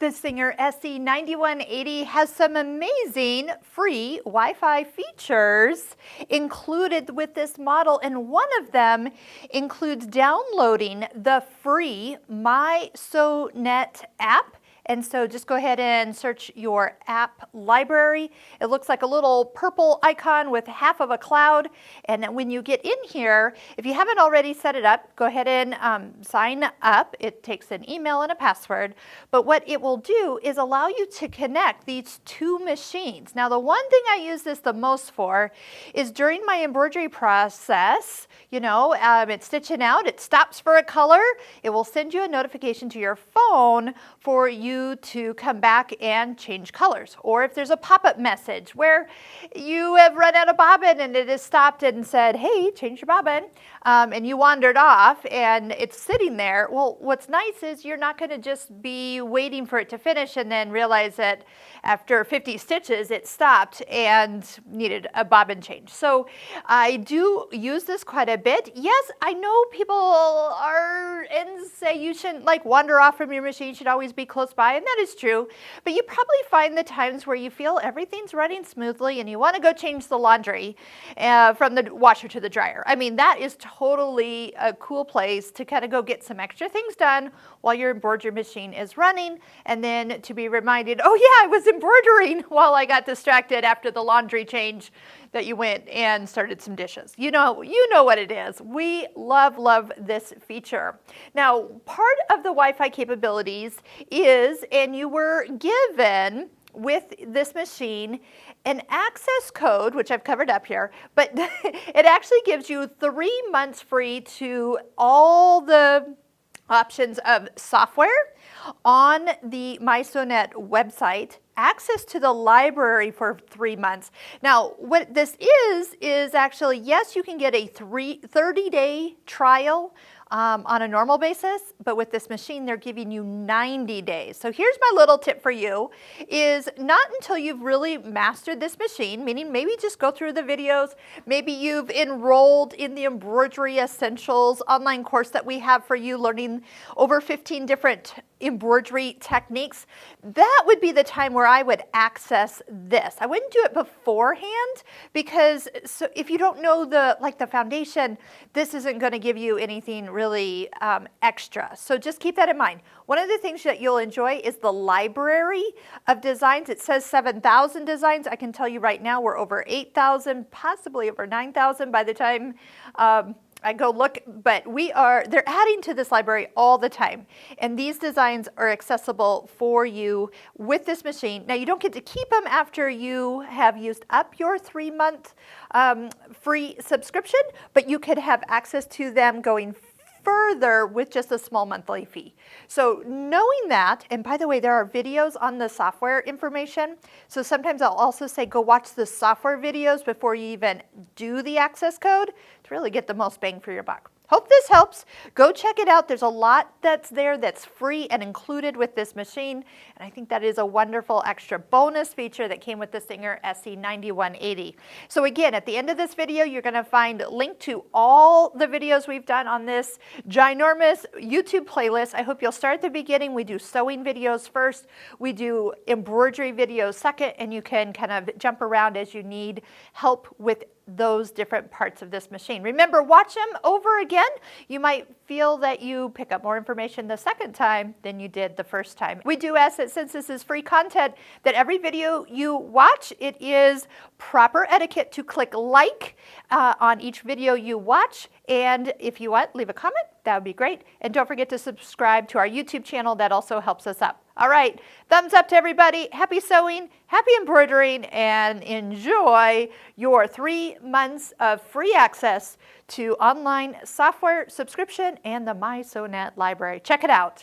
The Singer SE9180 has some amazing free Wi-Fi features included with this model, and one of them includes downloading the free MySewNet app. And so just go ahead and search your app library. It looks like a little purple icon with half of a cloud. And then when you get in here, if you haven't already set it up, go ahead and sign up. It takes an email and a password. But what it will do is allow you to connect these two machines. Now, the one thing I use this the most for is during my embroidery process, it's stitching out, it stops for a color. It will send you a notification to your phone for you to come back and change colors. Or if there's a pop-up message where you have run out of bobbin and it has stopped and said, hey, change your bobbin, and you wandered off and it's sitting there. Well, what's nice is you're not going to just be waiting for it to finish and then realize that after 50 stitches it stopped and needed a bobbin change. So I do use this quite a bit. Yes, I know people are and say you shouldn't wander off from your machine, you should always be close by, and that is true, but you probably find the times where you feel everything's running smoothly and you want to go change the laundry from the washer to the dryer. I mean, that is totally a cool place to kind of go get some extra things done while your embroidery machine is running, and then to be reminded, oh yeah, I was embroidering while I got distracted after the laundry change that you went and started some dishes. You know what it is. We love this feature. Now, part of the Wi-Fi capabilities is, and you were given with this machine, an access code, which I've covered up here, but it actually gives you 3 months free to all the options of software on the MySewNet website, access to the library for 3 months. Now, what this is actually, yes, you can get a 30-day trial on a normal basis, but with this machine, they're giving you 90 days. So here's my little tip for you, is not until you've really mastered this machine, meaning maybe just go through the videos, maybe you've enrolled in the Embroidery Essentials online course that we have for you, learning over 15 different embroidery techniques. That would be the time where I would access this. I wouldn't do it beforehand, because if you don't know the foundation, this isn't going to give you anything really extra. So just keep that in mind. One of the things that you'll enjoy is the library of designs. It says 7,000 designs. I can tell you right now we're over 8,000, possibly over 9,000 by the time I go look, but they're adding to this library all the time. And these designs are accessible for you with this machine. Now, you don't get to keep them after you have used up your 3-month free subscription, but you could have access to them going further with just a small monthly fee. So knowing that, and by the way, there are videos on the software information. So sometimes I'll also say, go watch the software videos before you even do the access code to really get the most bang for your buck. Hope this helps. Go check it out. There's a lot that's there that's free and included with this machine. And I think that is a wonderful extra bonus feature that came with the Singer SE9180. So again, at the end of this video, you're going to find a link to all the videos we've done on this ginormous YouTube playlist. I hope you'll start at the beginning. We do sewing videos first. We do embroidery videos second, and you can kind of jump around as you need help with those different parts of this machine. Remember, watch them over again. You might feel that you pick up more information the second time than you did the first time. We do ask that, since this is free content, that every video you watch, it is proper etiquette to click like on each video you watch. And if you want, leave a comment. That would be great. And don't forget to subscribe to our YouTube channel. That also helps us up. All right, thumbs up to everybody. Happy sewing, happy embroidering, and enjoy your 3 months of free access to online software subscription and the MySewNet library. Check it out.